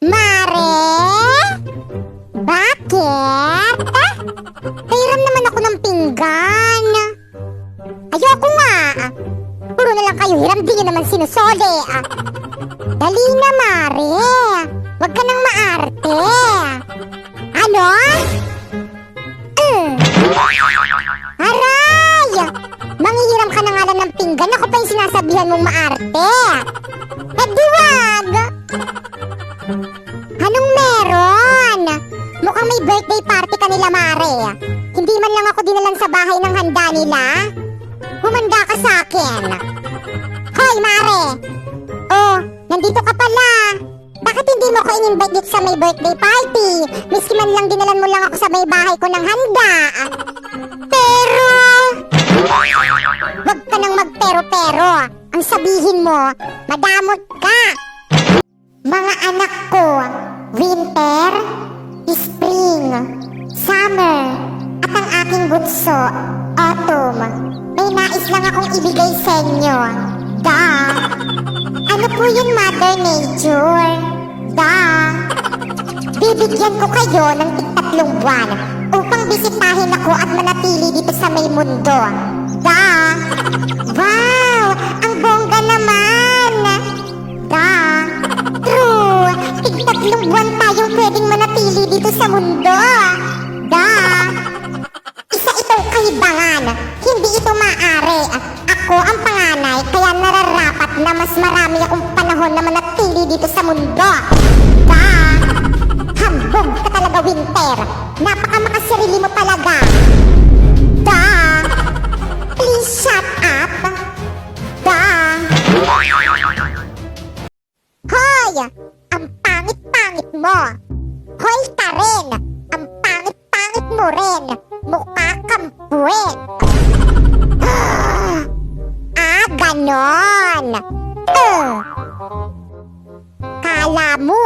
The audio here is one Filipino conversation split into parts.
Mare? Bakit? Pairam naman ako ng pinggan. Ayoko nga. Puro na lang kayo hiram, di nyo naman sinusole. Dali na, Mare. Huwag ka nang maarte. Ano? Aray! Manghihiram ka na nga lang ng pinggan. Ako pa yung sinasabihan mong maarte. Eh, diwag! Anong meron? Mukhang may birthday party kanila, Mare. Hindi man lang ako dinalan sa bahay ng handa nila. Humanda ka sa akin. Hoy, Mare! Oh, nandito ka pala. Bakit hindi mo ko in-invite dito sa may birthday party? Miski man lang dinalan mo lang ako sa may bahay ko ng handa. Pero... wag ka nang magpero-pero. Ang sabihin mo, madamot ka. Mga anak ko, winter, spring, summer, at ang aking bunso, autumn. May nais lang akong ibigay sa inyo. Ano po yun, Mother Nature? Bibigyan ko kayo ng 3 buwan upang bisitahin ako at manatili dito sa may mundo. Wow! Ang bongga naman! True! 3 buwan tayong pwedeng manatili dito sa mundo. Isa itong kahibangan. Hindi ito maaari. Ako ang panganay, kaya nararapat na mas marami akong panahon na manatili dito sa mundo. Hambog ka talaga, Winter. Napakamakasarili mo talaga. Please shut up. Hoy! Ang pangit-pangit mo. Hoy, Karen! Ang pangit-pangit mo rin. Mukha kang puwet. Ganon. Kala mo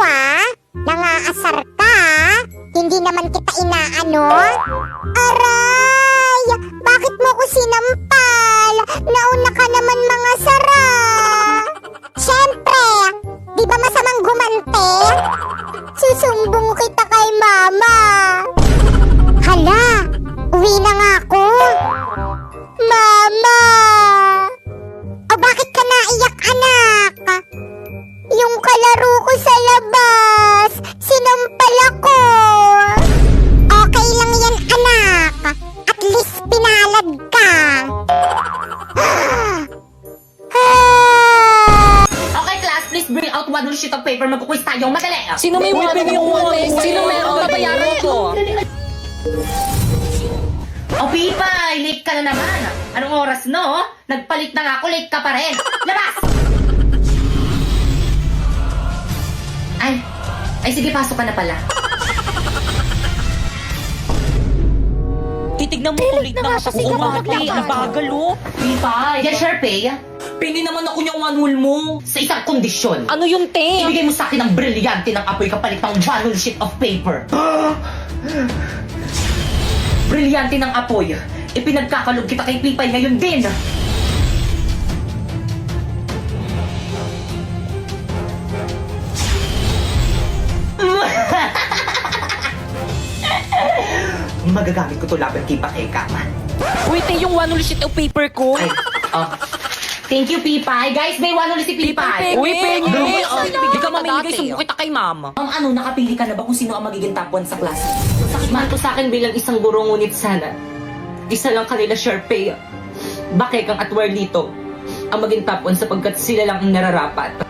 nangaasar ka. Hindi naman kita inaano. Aray! Bakit mo ko sinampal? Nauna ka naman, mga sara. Siyempre, di ba masamang gumante? Susumbong kita kay mama. Hala, uwi na nga ako. Mama! O bakit ka naiyak, anak? Yung kalaro ko sa labas, sinampal ako. Okay lang yan, anak. At least pinalad ka. Okay, class, please bring out 1 sheet of paper. Magkukwis tayo, madali. Sino may Sino meron babayaran ko? O Pipay, late ka na naman. Anong oras, no? Nagpalit na nga ako, late ka pa rin. Labas! Ay sige, pasok ka na pala. Titignan mo ulit na nga kasi umati. Ang bagal, oh. Pipay, yan, Sharpay. Pili naman ako niyang one mo. Sa isang kondisyon. Ano yung te? Ibigay mo sa akin ang brilyante ng apoy kapalit ng 1 sheet of paper. Brilyante ng apoy. Ipinagkakalog kita kay Pipay ngayon din. Magagamit ko to laban kay Pakekaman. Wait, te, yung one sheet of paper ko. Ay, thank you, Pipay. Guys, may 1 si Pipay. Uy, pengi. Hindi ka mamimigay, dati. sumbong kita kay mama. Nakapili ka na ba kung sino ang magiging top 1 sa klase? Masakit man to sa akin bilang isang guro, ngunit sana isa lang kanila, Sharpay. Bakekang at Warlito ang maging top 1 sapagkat sila lang ang nararapat.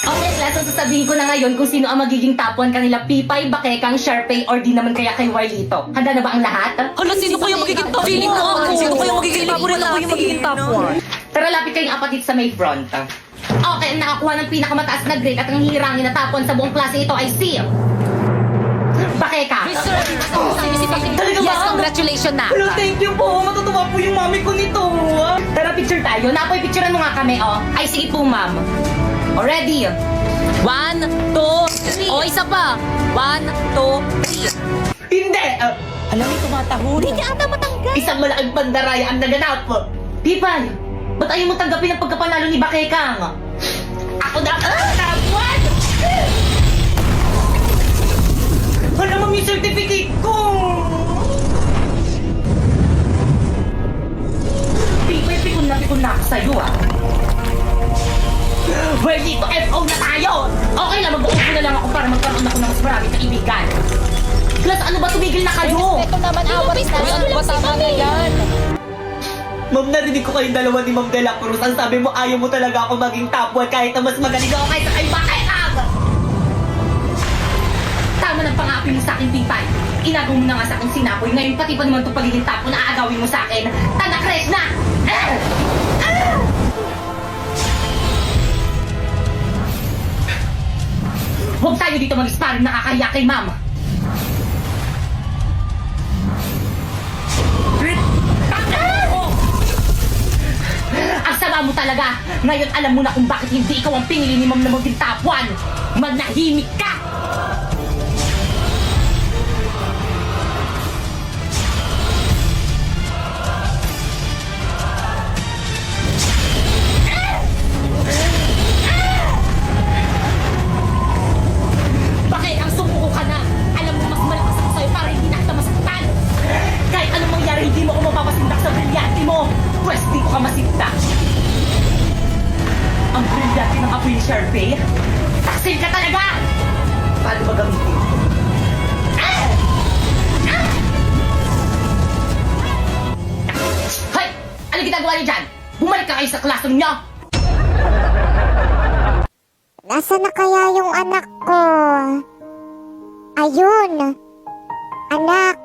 Okay, class, so sasabihin ko na ngayon kung sino ang magiging top 1 kanila, Pipay, Bakekang, Sharpay, or di naman kaya kay Warlito. Handa na ba ang lahat? Hala, sino kaya magiging top 1? Feeling ko ako. Sino kaya magiging top 1? Ako yung magiging top 1. Tara, lapit kayong apat dito sa may front. Okay, ang nakakuha ng pinakamataas na grade at ang hirangin na top 1 sa buong klase ito ay si Bakeka. Talaga ba? Yes, congratulations na. Hello, thank you po. Matutuwa po yung mami ko nito. Tara, picture tayo. Napoy, picturean mo nga kami, oh. Ay, sige po, ma'am. Already. 1, 2, 3. O, isa pa. 1, 2, 3. Hindi! Alam mo, tumatahol. Hindi niya ata matanggal. Isang malaking pandaraya ang naganap. Pipay, ba't ayaw mo tanggapin ang pagkapanalo ni Bakekang? Ako na tapuan! Wala mo yung certificate ko! Pipay, pikon na ako sa'yo Well, dito FO na tayo! Okay lang, mag-uupo na lang ako para magkaroon ako ng mas maraming kaibigan. Plus, ano ba tumigil na kayo? Ito naman awat na. Ano ba tama na yan? Ma'am, narinig ko kayong dalawa ni Ma'am De La Cruz. Ang sabi mo, ayaw mo talaga ako maging top 1 kahit na mas magaling ako kaysa kay Bakekang! Tama ng pang-aapi mo sa akin, Pipay. Inagaw mo na nga sa akin sinapoy. Ngayon, pati pa naman itong pagiging top 1 na aagawin mo sa akin. Tanakres na! Huwag tayo dito mag-sparring, nakakahiya kay Ma'am. Ang sama mo talaga! Ngayon alam mo na kung bakit hindi ikaw ang pinili ni Ma'am na maging top 1! Manahimik ka! Bakit ang sumuko ka na? Alam mo mas malakas ako sa'yo para hindi na kita masaktan! Kahit anong mangyari, hindi mo ako mapapasindak sa brilyante mo! Pwes di ko ka masinta! Ang brilyante ng apoy ni Sharpay? Taksil ka talaga! Paano ba gamitin? Hoy! Ano ginagawa niyo dyan? Bumalik ka kayo sa classroom niyo! Nasaan na kaya yung anak ko? Ayun. Anak.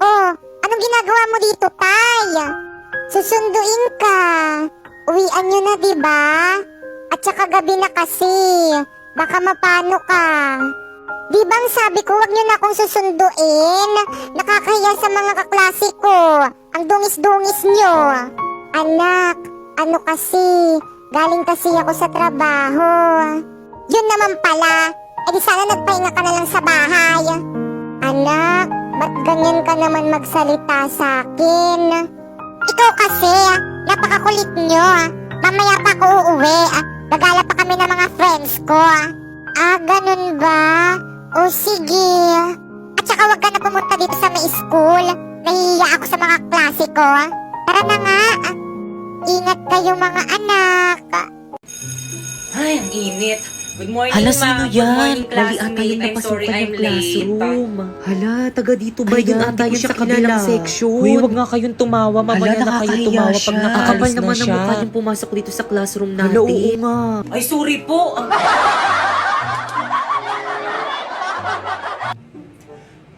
Oh, anong ginagawa mo dito, Tay? Susunduin ka. Uwian nyo na, diba? At saka gabi na kasi. Baka mapano ka. Di bang sabi ko wag nyo na akong susunduin? Nakakahiya sa mga kaklase ko. Ang dungis-dungis nyo. Anak, ano kasi? Galing kasi ako sa trabaho. Yun naman pala. Eh di sana nagpahinga ka na lang sa bahay. Anak, ba't ganyan ka naman magsalita sa akin? Ikaw kasi, napakakulit nyo. Mamaya pa ako uuwi. Gagala pa kami ng mga friends ko. Ganun ba? O sige. At saka wag ka na pumunta dito sa may school. Nahihiya ako sa mga klase ko. Tara na nga. Ingat kayo mga anak. Ay, ang init. Good morning, Hala, ma'am. sino Good yan? morning, Mali ata yung classmate. I'm napasukan sorry, ng I'm late. classroom. Hala, taga dito ba Ayan, yun? Ate ko tayo siya sa kabilang kilala. section. Uy, wag nga kayong tumawa. Mamaya Hala, na kayo nakakahiya tumawa siya. pag nakaalis Kakapal na naman siya. ang mukha niyang pumasok dito sa classroom natin. Hala, oo nga. Ay, sorry po.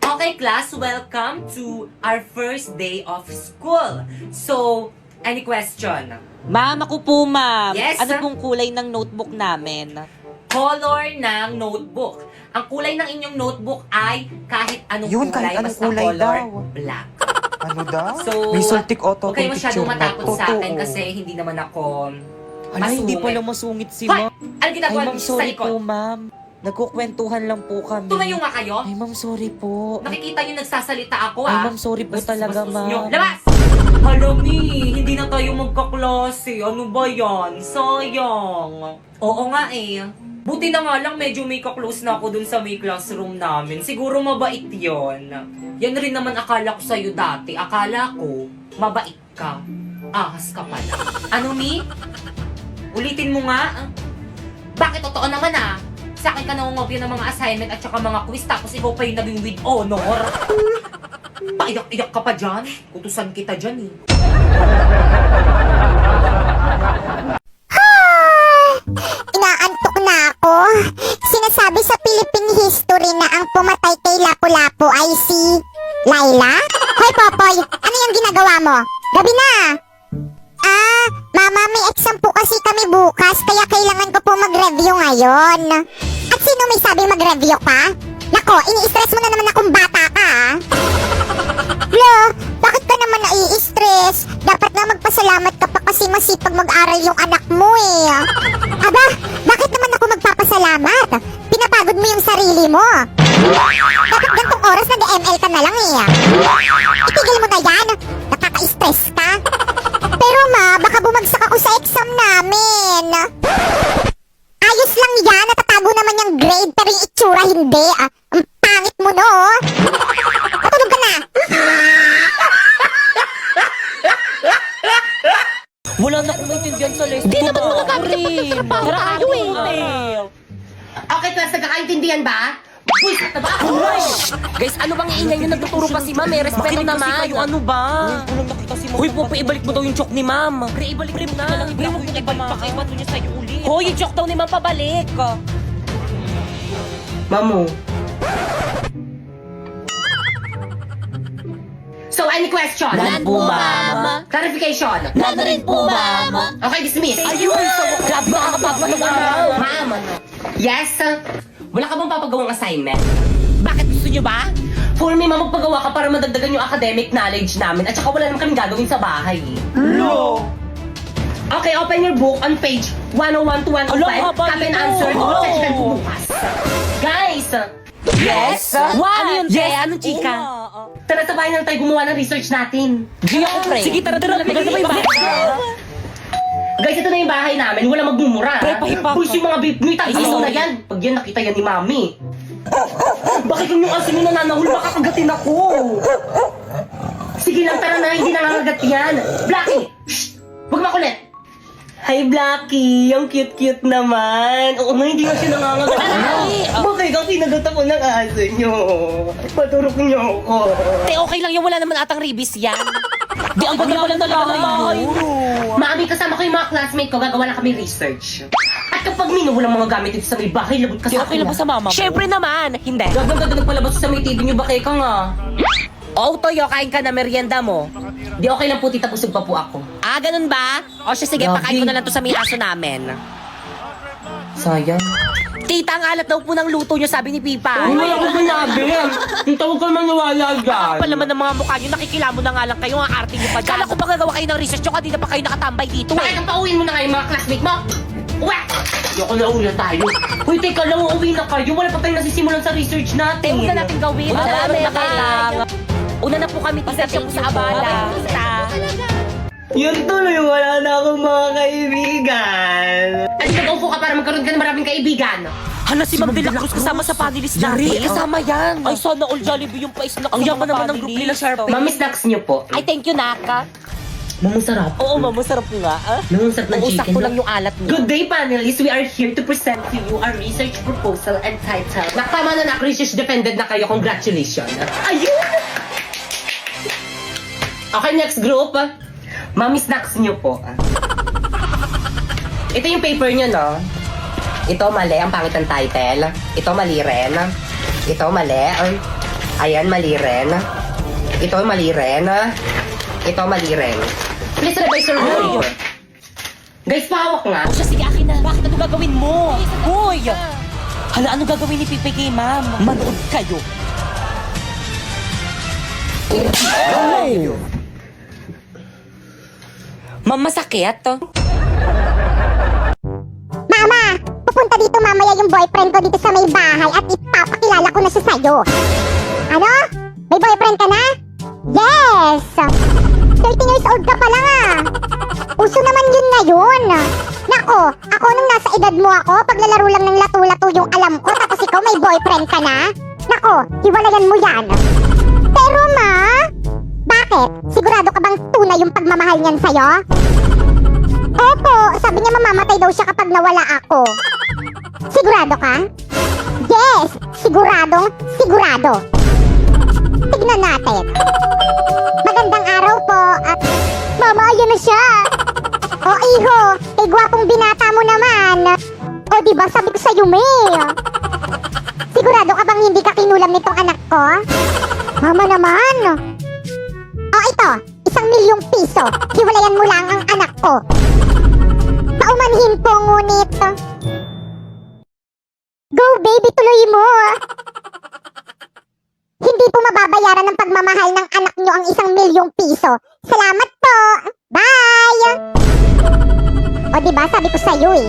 Okay, class, welcome to our first day of school. So, any question? Ma'am, ako po, ma'am. Yes, Ano sir? pong kulay ng notebook namin? Color ng notebook. Ang kulay ng inyong notebook ay kahit anong Yun, kulay, kahit anong basta kulay color daw. black. Ano daw? So, May sultik auto huwag kayo masyadong picture na. matakot sa akin Totoo. kasi hindi naman ako Hala, hindi masungit. pala masungit si Hoy! ma'am. Ano Ay, ginagawa ma'am, niyo sa sorry likod? po, ma'am. Nagkukwentuhan lang po kami. Tumayo nga kayo. Ay, ma'am, sorry po. Nakikita niyo nagsasalita ako, Ay, ah. ma'am, sorry po Bastos- talaga, bastos niyo. ma'am. Labas! Halami, hindi na tayo magkaklase. Ano ba yan? Sayang. Oo nga eh. Buti na nga lang medyo may kaklose na ako dun sa may classroom namin. Siguro mabait yon. Yan rin naman akala ko sa'yo dati. Akala ko, mabait ka. Ahas ka pala. Ano, Mi? Ulitin mo nga. Bakit totoo naman ah? Sa akin ka nangungopia ng mga assignment at saka mga quiz tapos ikaw pa yung naging with honor. Paiyak-iyak ka pa dyan. Utusan kita dyan eh. Inaantok na ako. Sinasabi sa Philippine history na ang pumatay kay Lapu-Lapu ay si Laila? Hoy Popoy, ano yung ginagawa mo? Gabi na! Mama, may exam po kasi kami bukas kaya kailangan ko po mag-review ngayon. At sino may sabi mag-review ka? Nako, ini-stress mo na naman akong bata ka Lo, bakit ka naman nai-stress? Dapat nga magpasalamat ka pa kasi masipag mag-aral yung anak mo eh. Aba, bakit naman ako magpapasalamat? Pinapagod mo yung sarili mo. Bakit gantong oras nag-ML ka na lang eh? Itigil mo na yan. Nakaka-stress ka. Pero ma, baka bumagsak ako sa exam namin. Ayos lang yan. Natatago naman yung grade pero yung itsura hindi. Ang pangit mo no. Matulog ka na. Wala na akong maintindihan sa lesson. Di naman magagamit yung pagkatrabaho tayo eh. Okay, class, nagkakaintindihan ba? Buisit na ba ako? Guys, ano bang iingay nyo? Nagtuturo pa si ma'am eh. Respeto naman. Kayo, ano ba? Walang nakita si Ma'am. Uy, po, ibalik mo daw yung chok ni ma'am. Pre, ibalik mo na. Pre, huwag mo ibalik pa kayo. Bato niya sa'yo ulit. Hoy, yung chok daw ni ma'am pabalik. Mamu. So, any question? None po, ma'am. Clarification? None rin po, ma'am. Okay, dismiss. Ayun, so, grabe ka kapagpapagawa. Ma'am, yes? Wala ka bang papagawang assignment? Bakit gusto nyo ba? For me, ma'am, magpagawa ka para madagdagan yung academic knowledge namin at saka wala naman kaming gagawin sa bahay. No! Okay, open your book on page 101 to 105. Ala, haba Copy and nito. answer. Oh. Check po bukas. Guys, Yes? What? Ano yun, Yes, Anong chika? tara sabayan na tayo gumawa ng research natin. Di ako, pre. Sige, tara. Maganda ba yung bahay? Guys, ito na yung bahay namin. Wala magmumura. Pre, pahipa. Push yung mga beef meat. Ay, Ayaw sorry. na yan. Pag yan, nakita yan ni Mami. Bakit yung asin yung nananahul? Baka kagatin ako. Sige lang, tara na. Hindi nangangagat yan. Blackie! Shh! Huwag makulit. Hi, Blackie. Ang cute-cute naman. Oo nga, hindi nga siya nangangagat. Ay! Bakit ang kinagat ako ng aso nyo? Paturok nyo ako. Te, okay lang yan. Wala naman atang ribis yan. Di, ang ganda pala talaga ng bahay. Mami, kasama ko yung mga classmate ko, gagawa na kami research. At kapag minuho ng mga gamit dito sa may bahay, labot ka Di, sa okay akin. lang ba sa mama mo? Siyempre naman. Hindi. Gaganda nagpalabas sa may TV nyo, bakit ka nga? Oh, Toyo, kain ka na merienda mo. Di okay lang po, tita, busog pa po ako. Ah, ganun ba? O siya, sige, Grabe. pakain ko na lang to sa may aso namin. Sayang. Tita, ang alat daw po ng luto nyo, sabi ni Pipa. Wala ko sinabi. Tita, huwag ka maniwala dyan. Kapal naman ng mga mukha nyo, nakikilamo na nga lang kayo, ang arte nyo pa dyan. Kala ko ba gagawa kayo ng research nyo, kanina pa kayo nakatambay dito Bakit eh. ang pauwiin mo na nga yung mga classmate mo? Uwe! Ayoko na uwi na tayo. Uy, teka lang, uuwi na kayo. Wala pa tayong nasisimulan sa research natin. Huwag na natin gawin. Marami lang. Una na po kami, tita, siya po sa abala. Tita. Yun tuloy, wala na akong mga kaibigan. At nag-upo ka para magkaroon ka ng maraming kaibigan. Hala, si Ma'am De La Cruz kasama sa panelist natin. Kasama yan. Ay, sana all Jollibee yung pa-snack. Ang yaman naman ng group nila, Sharpie. Mami, snacks niyo po. Ay, thank you, Naka. Mamusarap. Oo, Ma'am, masarap nga. Mamusarap ng Uusap chicken. ko lang yung alat mo. Good day, panelists. We are here to present to you our research proposal entitled Nakama na research defended na kayo. Congratulations. Ayun! Okay, next group. Mami, snacks niyo po. Ito yung paper niyo, no? Ito mali, ang pangit ng title. Ito mali rin. Ito mali. Ayan, mali rin. Ito mali rin. Ito mali rin. Please revise your work. Guys, pahawak nga. O siya, sige, akin na. Bakit ano gagawin mo? Hoy! Hala, ano gagawin ni Pipe kay Ma'am? Manood kayo. Ma'am, masakit? Mama, pupunta dito mamaya yung boyfriend ko dito sa may bahay at ipapakilala ko na siya sa'yo. Ano? May boyfriend ka na? Yes! 13 years old ka pa lang ah. Uso naman yun ngayon. Nako, ako nung nasa edad mo ako, paglalaro lang ng lato-lato yung alam ko, tapos ikaw may boyfriend ka na? Nako, hiwalayan mo yan. Pero ma, bakit? Sigurado ka bang tunay yung pagmamahal niyan sa'yo? Opo, sabi niya mamamatay daw siya kapag nawala ako. Sigurado ka? Yes, siguradong sigurado. Tignan natin. Magandang araw po at... Mama, ayun na siya. O iho, kay gwapong binata mo naman. O diba sabi ko sa'yo, May. Sigurado ka bang hindi ka kinulam nitong anak ko? Mama naman. O ito, 1,000,000 piso. Hiwalayan mo lang ang anak ko. Paumanhin po ngunit. Go baby, tuloy mo. Hindi po mababayaran ng pagmamahal ng anak nyo ang 1,000,000 piso. Salamat po. Bye! O diba sabi ko sa'yo eh.